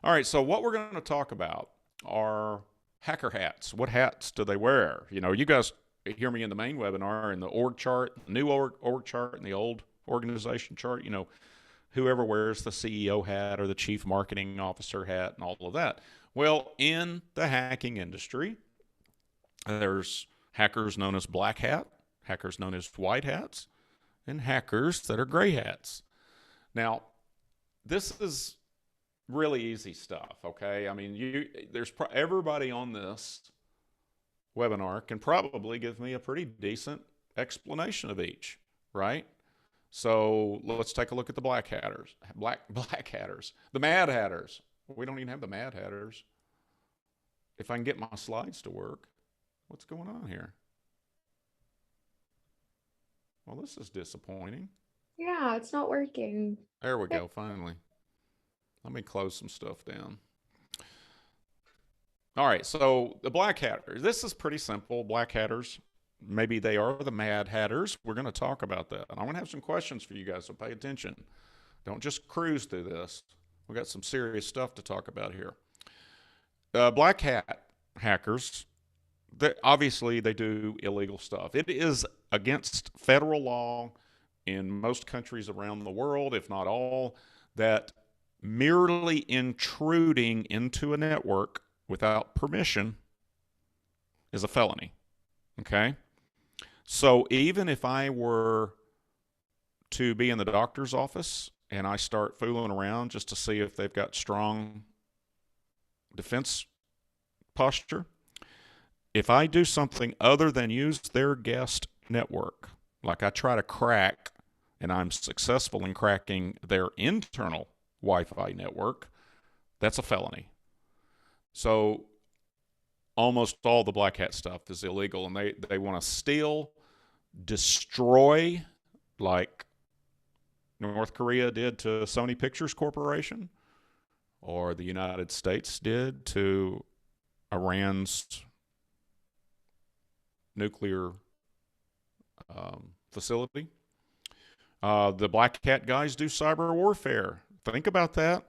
All right, so what we're going to talk about are hacker hats. What hats do they wear? You guys hear me in the main webinar in the org chart, the new org chart, and the old organization chart. Whoever wears the CEO hat or the chief marketing officer hat and all of that. Well, in the hacking industry, there's hackers known as black hat, hackers known as white hats, and hackers that are gray hats. Now, this is really easy stuff, okay? I mean, there's everybody on this webinar can probably give me a pretty decent explanation of each, right? So let's take a look at the black hatters, black hatters, the mad hatters. We don't even have the mad hatters. If I can get my slides to work, what's going on here? Well, this is disappointing. Yeah, it's not working. There we go, finally. Let me close some stuff down. All right, so the black hatters. This is pretty simple. Black hatters, maybe they are the mad hatters. We're going to talk about that. And I'm going to have some questions for you guys, so pay attention. Don't just cruise through this. We got some serious stuff to talk about here. Black hat hackers, obviously they do illegal stuff. It is against federal law in most countries around the world, if not all, that merely intruding into a network without permission is a felony. Okay? So even if I were to be in the doctor's office and I start fooling around just to see if they've got strong defense posture, if I do something other than use their guest network, like I try to crack and I'm successful in cracking their internal Wi-Fi network, that's a felony. So almost all the black hat stuff is illegal, and they want to steal, destroy, like North Korea did to Sony Pictures Corporation, or the United States did to Iran's nuclear facility. The black hat guys do cyber warfare. Think about that.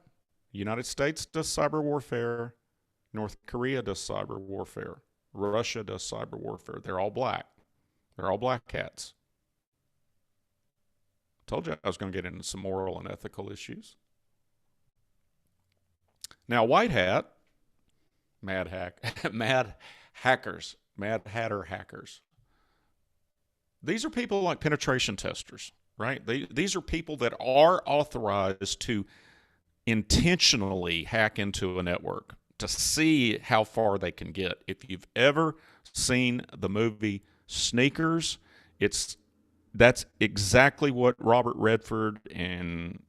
The United States does cyber warfare. North Korea does cyber warfare. Russia does cyber warfare. They're all black. They're all black hats. Told you I was going to get into some moral and ethical issues. Now, white hat, mad hackers, mad hatter hackers. These are people like penetration testers, right? These are people that are authorized to intentionally hack into a network to see how far they can get. If you've ever seen the movie Sneakers, that's exactly what Robert Redford and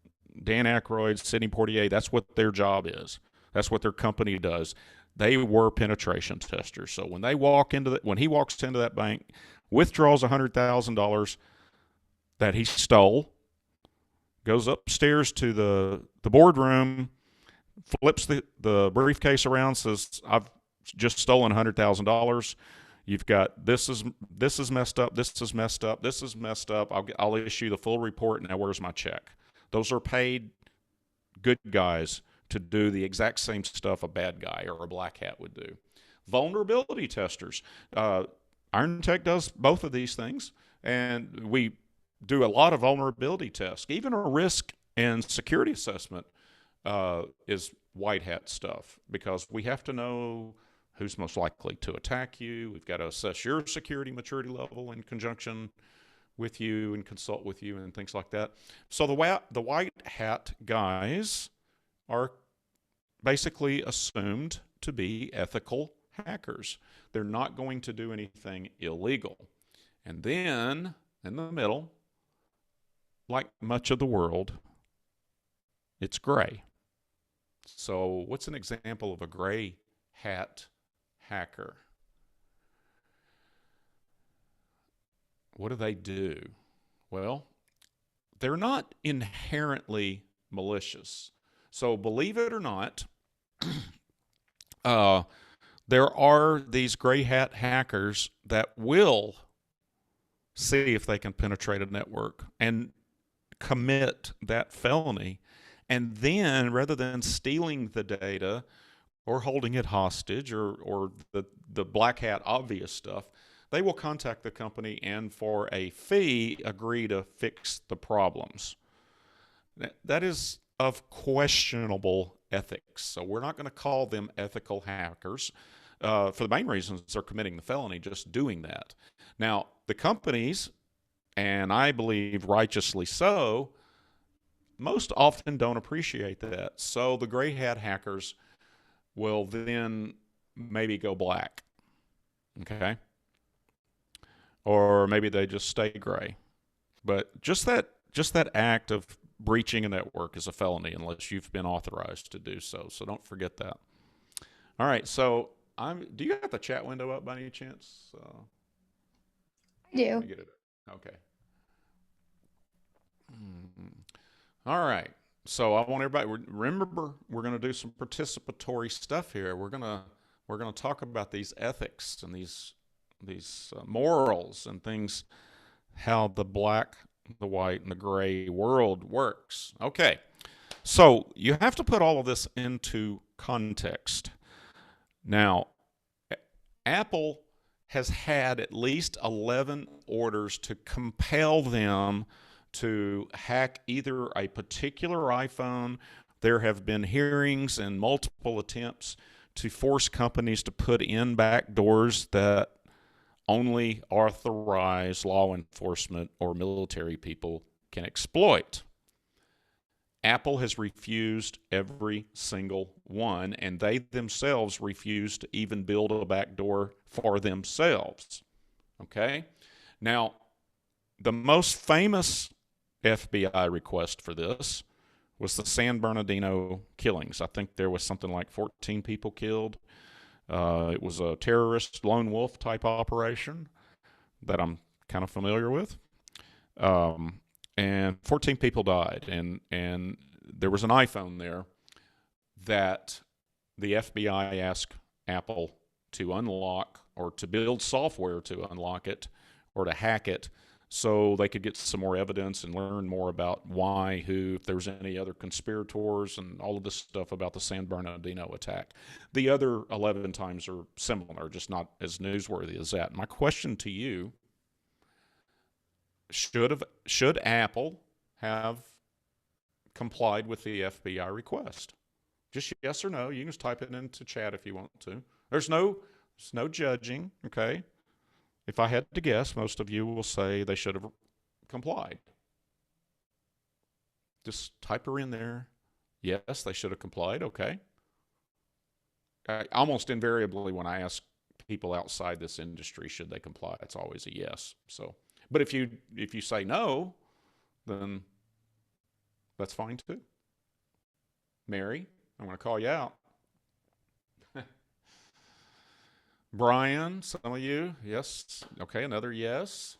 Dan Aykroyd, Sidney Poitier, that's what their job is. That's what their company does. They were penetration testers. So when he walks into that bank, withdraws $100,000 that he stole, goes upstairs to the boardroom, flips the briefcase around, says, "I've just stolen $100,000. You've got this is messed up. This is messed up. This is messed up. I'll issue the full report. Now where's my check?" Those are paid good guys to do the exact same stuff a bad guy or a black hat would do. Vulnerability testers. Iron Tech does both of these things, and we do a lot of vulnerability tests. Even a risk and security assessment is white hat stuff, because we have to know who's most likely to attack you. We've got to assess your security maturity level in conjunction with you and consult with you and things like that. So the white hat guys are basically assumed to be ethical hackers. They're not going to do anything illegal. And then in the middle, like much of the world, it's gray. So what's an example of a gray hat hacker? What do they do? Well, they're not inherently malicious. So believe it or not, there are these gray hat hackers that will see if they can penetrate a network and commit that felony And then rather than stealing the data or holding it hostage or the black hat obvious stuff, they will contact the company and for a fee agree to fix the problems. That is of questionable ethics. So we're not going to call them ethical hackers for the main reasons they're committing the felony just doing that. Now, the companies, and I believe righteously so, most often don't appreciate that. So the gray hat hackers will then maybe go black. Okay? Or maybe they just stay gray. But just that act of breaching a network is a felony unless you've been authorized to do so. So don't forget that. All right. So do you have the chat window up by any chance? I Let me do. get it. Okay. Mhm. All right. So I want everybody remember we're going to do some participatory stuff here. We're going to talk about these ethics and these morals and things, how the black, the white, and the gray world works. Okay. So you have to put all of this into context. Now, Apple has had at least 11 orders to compel them to hack either a particular iPhone. There have been hearings and multiple attempts to force companies to put in backdoors that only authorized law enforcement or military people can exploit. Apple has refused every single one, and they themselves refuse to even build a backdoor for themselves. Okay? Now, the most famous FBI request for this was the San Bernardino killings. I think there was something like 14 people killed. It was a terrorist lone wolf type operation that I'm kind of familiar with. Um, and 14 people died, and there was an iPhone there that the FBI asked Apple to unlock or to build software to unlock it or to hack it so they could get some more evidence and learn more about why, who, if there was any other conspirators and all of this stuff about the San Bernardino attack. The other 11 times are similar, just not as newsworthy as that. My question to you, should Apple have complied with the FBI request? Just yes or no. You can just type it into chat if you want to. There's no judging, okay? If I had to guess, most of you will say they should have complied. Just type her in there. Yes, they should have complied. Okay. Almost invariably, when I ask people outside this industry, should they comply, it's always a yes. So, but if you say no, then that's fine too. Mary, I'm going to call you out. Brian, some of you, yes. Okay, another yes.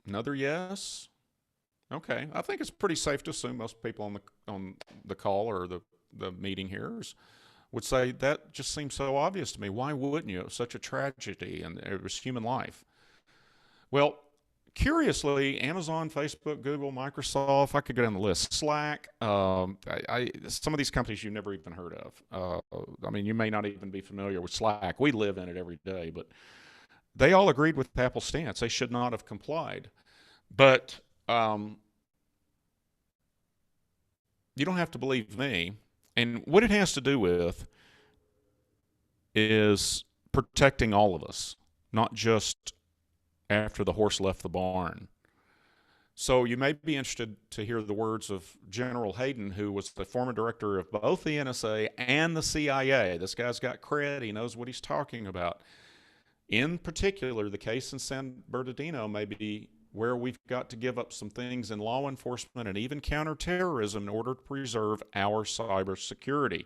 Another yes. Okay, I think it's pretty safe to assume most people on the call or the meeting here would say that just seems so obvious to me. Why wouldn't you? It was such a tragedy, and it was human life. Well, curiously, Amazon, Facebook, Google, Microsoft, I could go down the list. Slack, some of these companies you've never even heard of. I mean, you may not even be familiar with Slack. We live in it every day, but they all agreed with Apple's stance. They should not have complied. But you don't have to believe me. And what it has to do with is protecting all of us, not just after the horse left the barn. So you may be interested to hear the words of General Hayden, who was the former director of both the NSA and the CIA. This guy's got cred. He knows what he's talking about. In particular, the case in San Bernardino may be where we've got to give up some things in law enforcement and even counterterrorism in order to preserve our cybersecurity.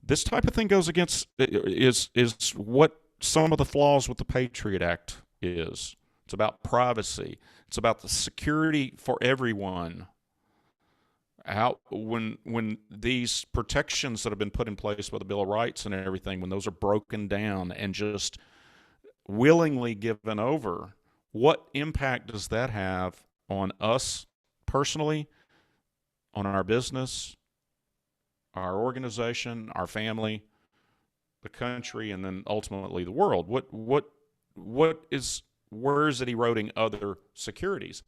This type of thing goes against is what some of the flaws with the Patriot Act is. It's about privacy. It's about the security for everyone. When these protections that have been put in place by the Bill of Rights and everything, when those are broken down and just willingly given over, What impact does that have on us personally, on our business, our organization, our family, the country, and then ultimately the world? What is where is it eroding other securities?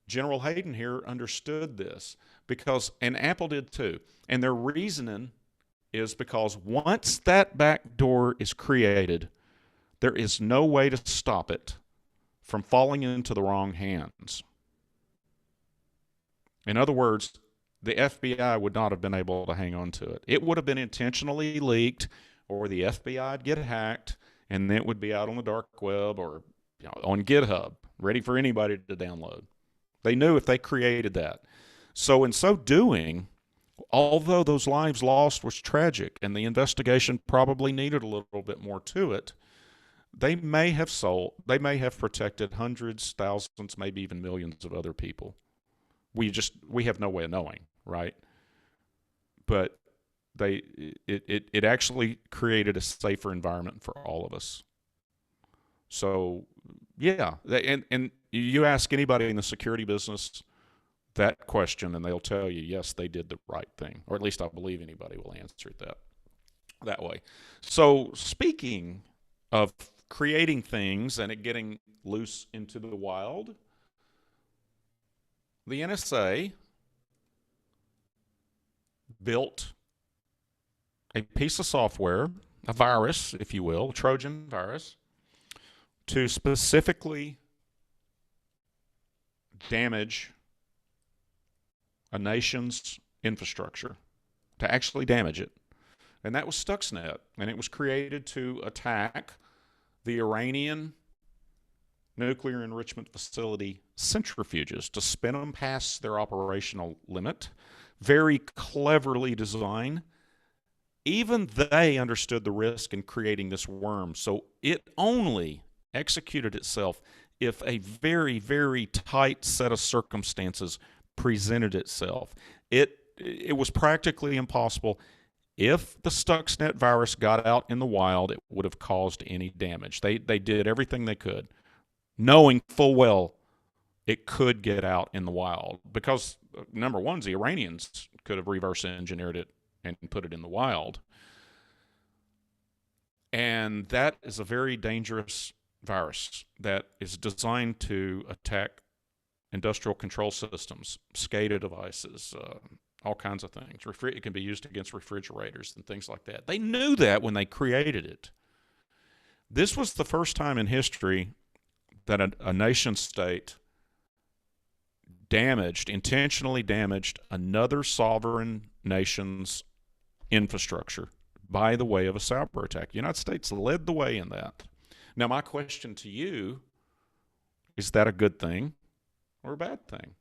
General Hayden here understood this because, and Apple did too. And their reasoning is because once that back door is created, there is no way to stop it from falling into the wrong hands. In other words, the FBI would not have been able to hang on to it. It would have been intentionally leaked, or the FBI would get hacked, and then it would be out on the dark web or on GitHub, ready for anybody to download. They knew if they created that. So in so doing, although those lives lost was tragic and the investigation probably needed a little bit more to it, they may have protected hundreds, thousands, maybe even millions of other people. We have no way of knowing, right? But it actually created a safer environment for all of us. So yeah, and you ask anybody in the security business that question, and they'll tell you, yes, they did the right thing, or at least I believe anybody will answer it that way. So speaking of creating things and it getting loose into the wild, the NSA built a piece of software, a virus, if you will, a Trojan virus, to specifically damage a nation's infrastructure, to actually damage it. And that was Stuxnet, and it was created to attack the Iranian nuclear enrichment facility centrifuges, to spin them past their operational limit. Very cleverly designed. Even they understood the risk in creating this worm, so it only executed itself if a very, very tight set of circumstances presented itself. It was practically impossible. If the Stuxnet virus got out in the wild, it would have caused any damage. They did everything they could, knowing full well it could get out in the wild. Because, number one, the Iranians could have reverse engineered it and put it in the wild. And that is a very dangerous virus that is designed to attack industrial control systems, SCADA devices, all kinds of things. It can be used against refrigerators and things like that. They knew that when they created it. This was the first time in history that a nation state intentionally damaged another sovereign nation's infrastructure by the way of a cyber attack. The United States led the way in that. Now, my question to you, is that a good thing or a bad thing?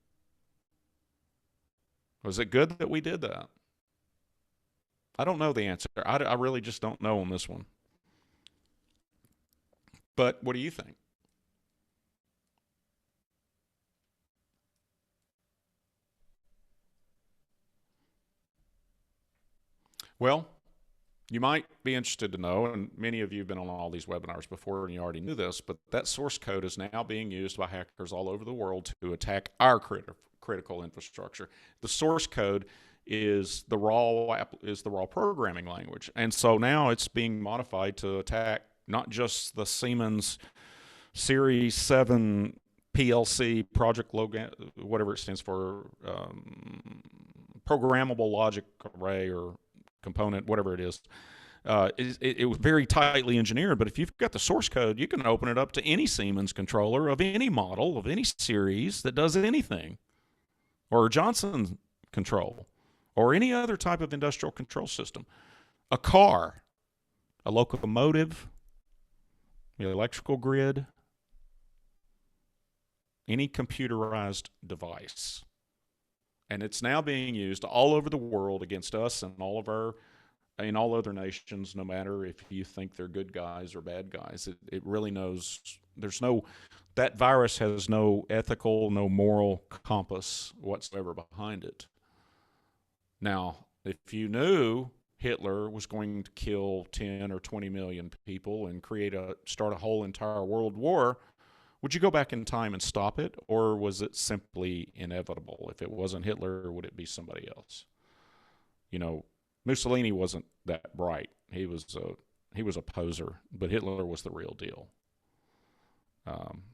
Was it good that we did that? I don't know the answer. I really just don't know on this one. But what do you think? Well, you might be interested to know, and many of you have been on all these webinars before and you already knew this, but that source code is now being used by hackers all over the world to attack our critical infrastructure. The source code is the raw programming language, and so now it's being modified to attack not just the Siemens Series 7 PLC project whatever it stands for, programmable logic array or component, whatever it is. It was very tightly engineered, but if you've got the source code, you can open it up to any Siemens controller of any model, of any series that does anything, or Johnson control, or any other type of industrial control system. A car, a locomotive, the electrical grid, any computerized device. And it's now being used all over the world against us and all other nations, no matter if you think they're good guys or bad guys. It really knows that virus has no ethical, no moral compass whatsoever behind it. Now, if you knew Hitler was going to kill 10 or 20 million people and start a whole entire world war, Would you go back in time and stop it, or was it simply inevitable? If it wasn't Hitler, would it be somebody else? You know, Mussolini wasn't that bright. He was a poser, but Hitler was the real deal.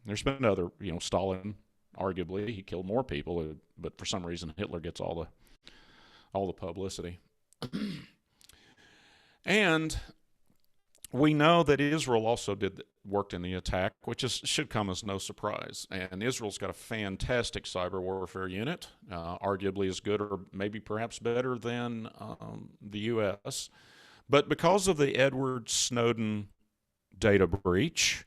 There's been other, Stalin. Arguably, he killed more people, but for some reason Hitler gets all the publicity. And we know that Israel also worked in the attack, which should come as no surprise. And Israel's got a fantastic cyber warfare unit, arguably as good or maybe perhaps better than the U.S. But because of the Edward Snowden data breach,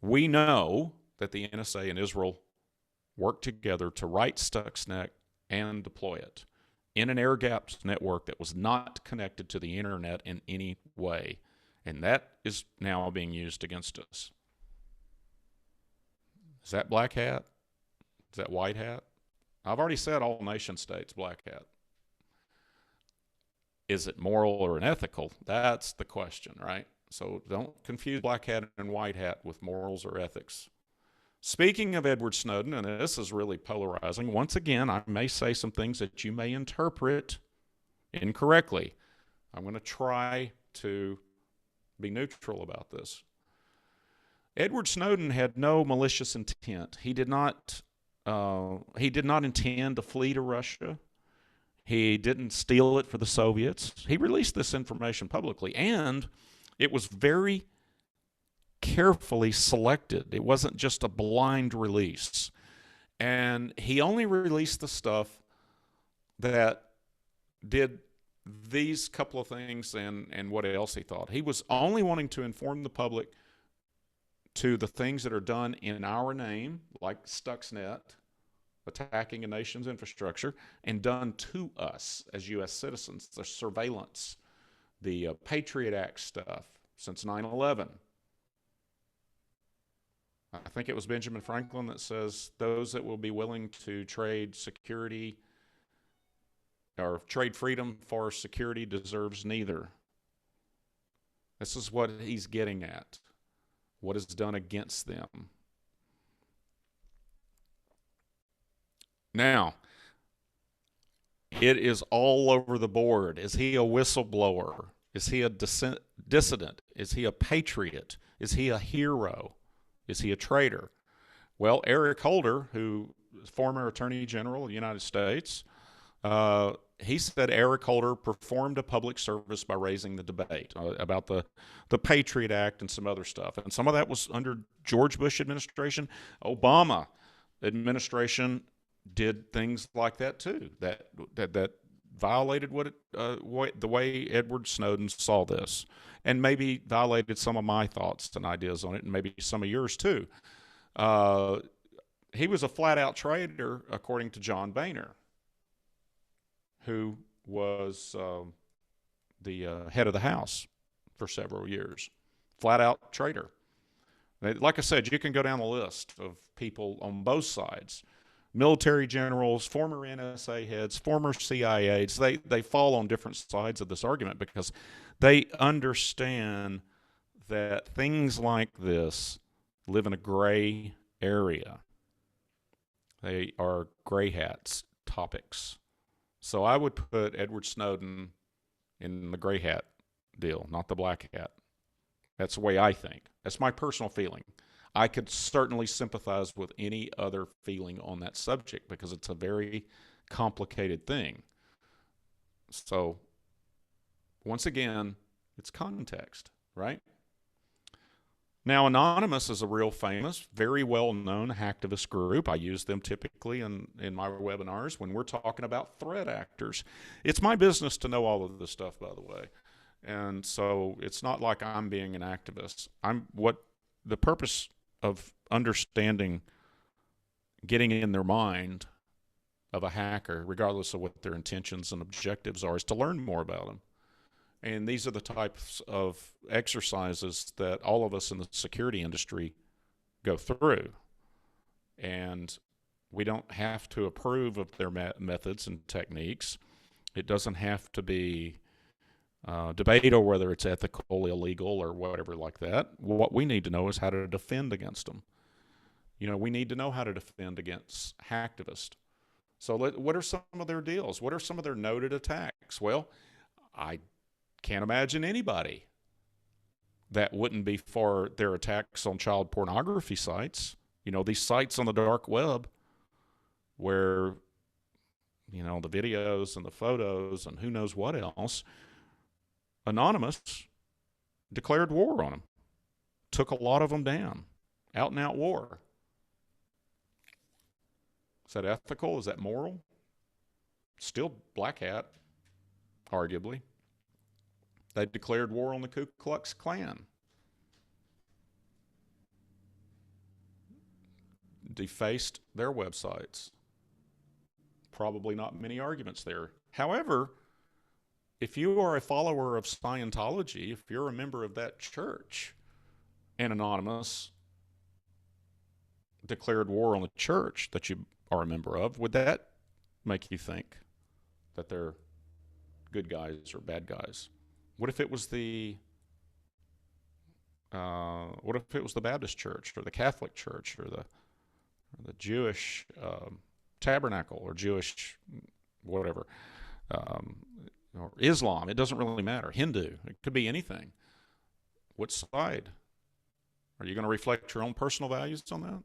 we know that the NSA and Israel worked together to write Stuxnet and deploy it in an air-gapped network that was not connected to the internet in any way. And that is now being used against us. Is that black hat? Is that white hat? I've already said all nation states black hat. Is it moral or unethical? That's the question, right? So don't confuse black hat and white hat with morals or ethics. Speaking of Edward Snowden, and this is really polarizing, once again, I may say some things that you may interpret incorrectly. I'm going to try to be neutral about this. Edward Snowden had no malicious intent. He did not intend to flee to Russia. He didn't steal it for the Soviets. He released this information publicly, and it was very carefully selected. It wasn't just a blind release. And he only released the stuff that did these couple of things and what else he thought. He was only wanting to inform the public to the things that are done in our name, like Stuxnet, attacking a nation's infrastructure, and done to us as U.S. citizens, the surveillance, the Patriot Act stuff since 9/11. I think it was Benjamin Franklin that says those that will be willing to trade security or trade freedom for security deserves neither. This is what he's getting at. What is done against them. Now, it is all over the board. Is he a whistleblower? Is he a dissident? Is he a patriot? Is he a hero? Is he a traitor? Well, Eric Holder, who is former Attorney General of the United States, he said Eric Holder performed a public service by raising the debate about the Patriot Act and some other stuff. And some of that was under George Bush administration. Obama administration did things like that too, that violated the way Edward Snowden saw this, and maybe violated some of my thoughts and ideas on it, and maybe some of yours too. He was a flat-out traitor, according to John Boehner, who was the head of the House for several years. Flat-out traitor. Like I said, you can go down the list of people on both sides. Military generals, former NSA heads, former CIAs, they fall on different sides of this argument because they understand that things like this live in a gray area. They are gray hats topics. So I would put Edward Snowden in the gray hat deal, not the black hat. That's the way I think. That's my personal feeling. I could certainly sympathize with any other feeling on that subject because it's a very complicated thing. So, once again, it's context, right? Now, Anonymous is a real famous, very well-known hacktivist group. I use them typically in my webinars when we're talking about threat actors. It's my business to know all of this stuff, by the way. And so it's not like I'm being an activist. The purpose of understanding, getting in their mind of a hacker, regardless of what their intentions and objectives are, is to learn more about them. And these are the types of exercises that all of us in the security industry go through. And we don't have to approve of their methods and techniques. It doesn't have to be debate over whether it's ethical, illegal, or whatever like that. What we need to know is how to defend against them. We need to know how to defend against hacktivists. So what are some of their deals? What are some of their noted attacks? Well, I can't imagine anybody that wouldn't be for their attacks on child pornography sites. These sites on the dark web where, the videos and the photos and who knows what else. Anonymous declared war on them, took a lot of them down, out and out war. Is that ethical? Is that moral? Still black hat, arguably. They declared war on the Ku Klux Klan. Defaced their websites. Probably not many arguments there. However, if you are a follower of Scientology, if you're a member of that church, and Anonymous declared war on the church that you are a member of, would that make you think that they're good guys or bad guys? What if it was the Baptist church or the Catholic church or the Jewish tabernacle or Jewish whatever, or Islam? It doesn't really matter. Hindu. It could be anything. What side? Are you going to reflect your own personal values on that?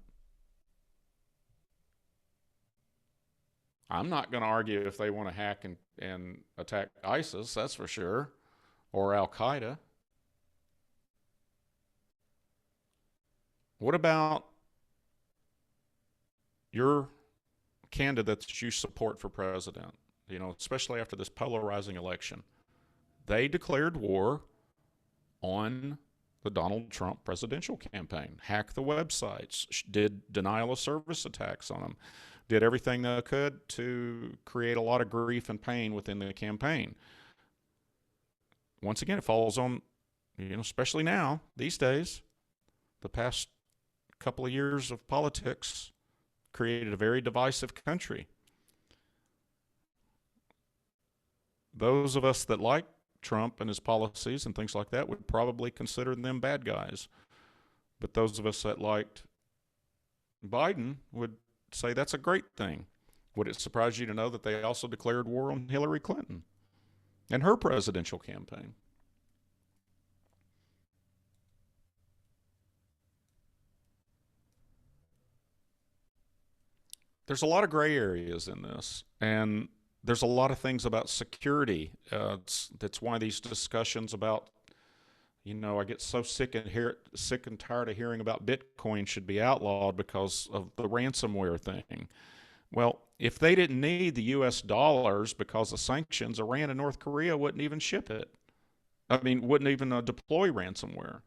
I'm not going to argue if they want to hack and attack ISIS, that's for sure, or Al-Qaeda. What about your candidates that you support for president? Especially after this polarizing election. They declared war on the Donald Trump presidential campaign, hacked the websites, did denial of service attacks on them, did everything they could to create a lot of grief and pain within the campaign. Once again, it falls on, especially now, these days, the past couple of years of politics created a very divisive country. Those of us that like Trump and his policies and things like that would probably consider them bad guys. But those of us that liked Biden would say that's a great thing. Would it surprise you to know that they also declared war on Hillary Clinton and her presidential campaign? There's a lot of gray areas in this, and there's a lot of things about security. That's why these discussions about, I get so sick and tired of hearing about Bitcoin should be outlawed because of the ransomware thing. Well, if they didn't need the U.S. dollars because of sanctions, Iran and North Korea wouldn't even ship it. Wouldn't even deploy ransomware.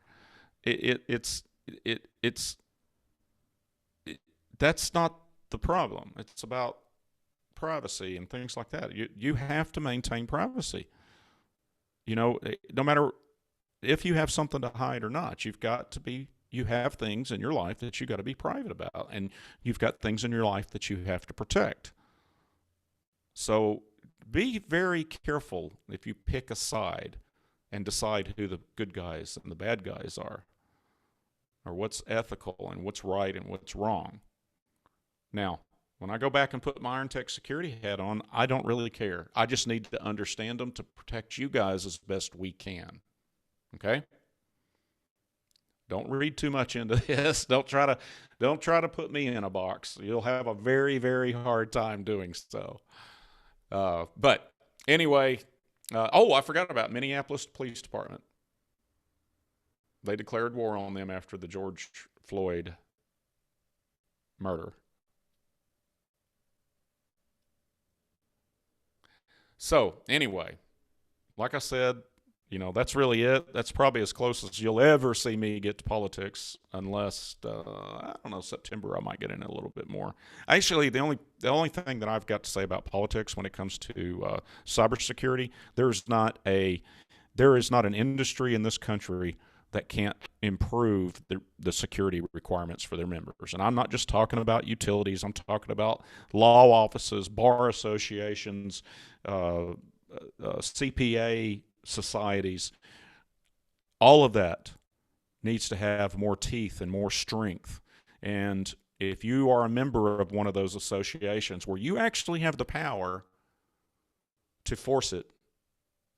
That's not the problem. It's about privacy and things like that. You have to maintain privacy. No matter if you have something to hide or not, you have things in your life that you got to be private about, and you've got things in your life that you have to protect. So be very careful if you pick a side and decide who the good guys and the bad guys are, or what's ethical and what's right and what's wrong. Now, when I go back and put my Iron Tech security hat on, I don't really care. I just need to understand them to protect you guys as best we can. Okay? Don't read too much into this. Don't try to put me in a box. You'll have a very, very hard time doing so. But anyway, I forgot about Minneapolis Police Department. They declared war on them after the George Floyd murder. So anyway, like I said, that's really it. That's probably as close as you'll ever see me get to politics, unless I don't know, September I might get in it a little bit more. Actually, the only thing that I've got to say about politics when it comes to cybersecurity, there is not an industry in this country that can't improve the security requirements for their members. And I'm not just talking about utilities. I'm talking about law offices, bar associations, CPA societies. All of that needs to have more teeth and more strength. And if you are a member of one of those associations where you actually have the power to force it,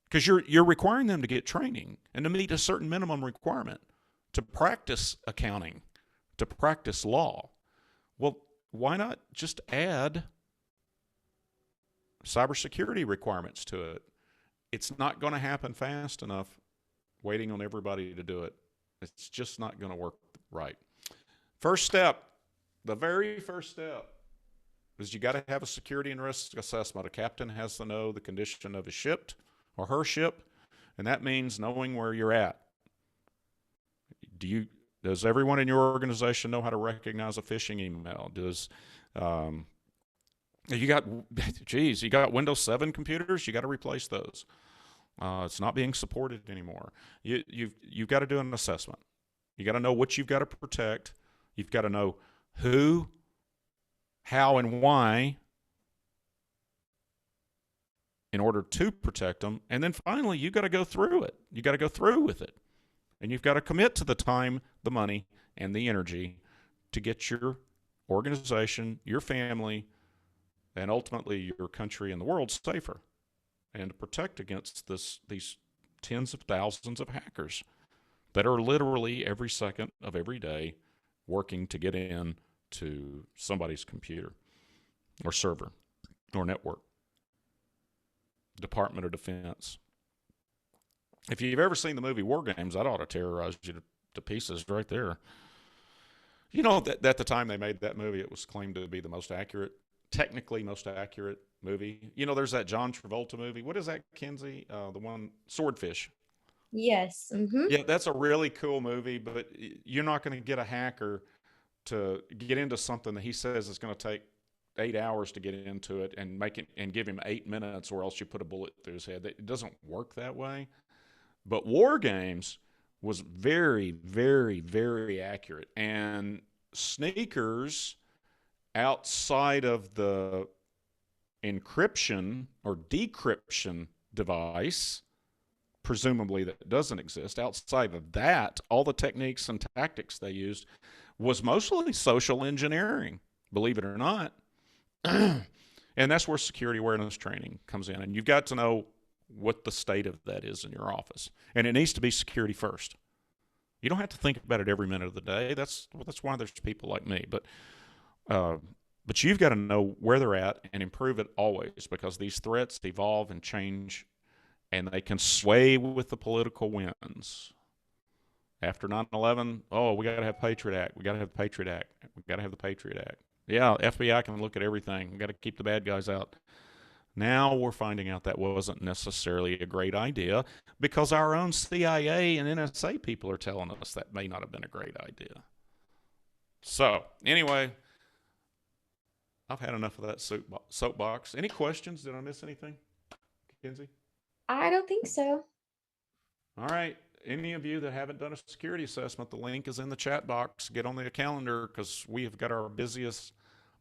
because you're requiring them to get training and to meet a certain minimum requirement to practice accounting, to practice law. Well, why not just add cybersecurity requirements to it? It's not going to happen fast enough waiting on everybody to do it. It's just not going to work right. First step, the very first step, is you got to have a security and risk assessment. A captain has to know the condition of his ship or her ship, and that means knowing where you're at. Does everyone in your organization know how to recognize a phishing email? You got you got Windows 7 computers, you got to replace those. It's not being supported anymore. You've got to do an assessment. You got to know what you've got to protect. You've got to know who, how, and why in order to protect them. And then finally, you got to go through it. You got to go through with it. And you've got to commit to the time, the money, and the energy to get your organization, your family, and ultimately your country and the world safer, and to protect against these tens of thousands of hackers that are literally every second of every day working to get in to somebody's computer or server or network. Department of Defense. If you've ever seen the movie War Games, that ought to terrorize you to pieces right there. You know, that at the time they made that movie, it was claimed to be the most accurate, technically most accurate movie. You know, there's that John Travolta movie. What is that, Kenzie? The one, Swordfish. Yes. Mm-hmm. Yeah, that's a really cool movie, but you're not going to get a hacker to get into something that he says is going to take 8 hours to get into it and make it and give him 8 minutes, or else you put a bullet through his head. It doesn't work that way. But War Games was very, very, very accurate. And sneakers outside of the encryption or decryption device, presumably that doesn't exist, outside of that, all the techniques and tactics they used was mostly social engineering, believe it or not. And that's where security awareness training comes in. And you've got to know what the state of that is in your office. And it needs to be security first. You don't have to think about it every minute of the day. That's why there's people like me. But you've got to know where they're at and improve it always, because these threats evolve and change, and they can sway with the political winds. After 9/11, oh, we got to have Patriot Act. We got to have the Patriot Act. We got to have the Patriot Act. Yeah, FBI can look at everything. We got to keep the bad guys out. Now we're finding out that wasn't necessarily a great idea, because our own CIA and NSA people are telling us that may not have been a great idea. So, anyway, I've had enough of that soapbox. Any questions? Did I miss anything, Kenzie? I don't think so. All right. Any of you that haven't done a security assessment, the link is in the chat box. Get on the calendar, because we have got our busiest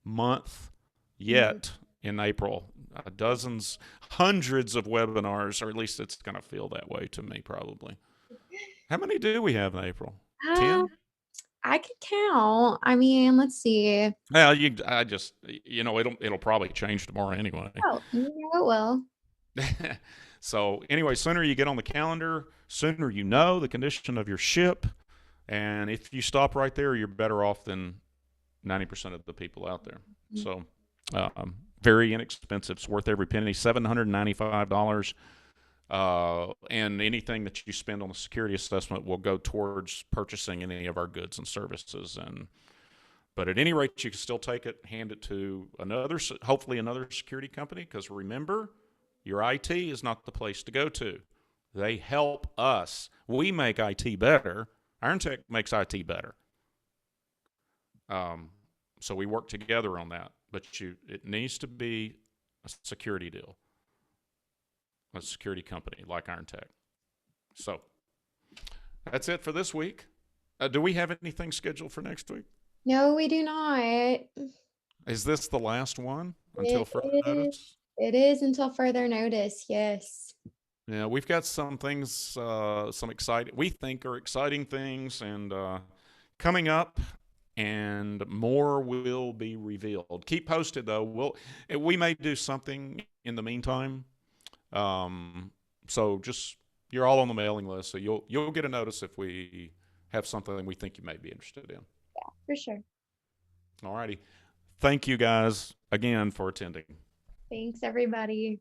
month yet in April. Dozens, hundreds of webinars, or at least it's going to feel that way to me probably. How many do we have in April? 10? I could count. I mean, let's see. Well, it'll probably change tomorrow anyway. Oh, you know it will. So anyway, sooner you get on the calendar, sooner you know the condition of your ship. And if you stop right there, you're better off than 90% of the people out there. So very inexpensive. It's worth every penny, $795. And anything that you spend on the security assessment will go towards purchasing any of our goods and services. But at any rate, you can still take it, hand it to hopefully another security company, because remember, your IT is not the place to go to. They help us. We make IT better. IronTech makes IT better. So we work together on that. But it needs to be a security deal, a security company like IronTech. So that's it for this week. Do we have anything scheduled for next week? No, we do not. Is this the last one until further notice? It is until further notice, yes. Yeah, we've got some things, we think are exciting things, and coming up. and more will be revealed. Keep posted though. We may do something in the meantime. Um, so just you're all on the mailing list, so you'll get a notice if we have something we think you may be interested in. For sure. All righty. Thank you guys again for attending. Thanks, everybody.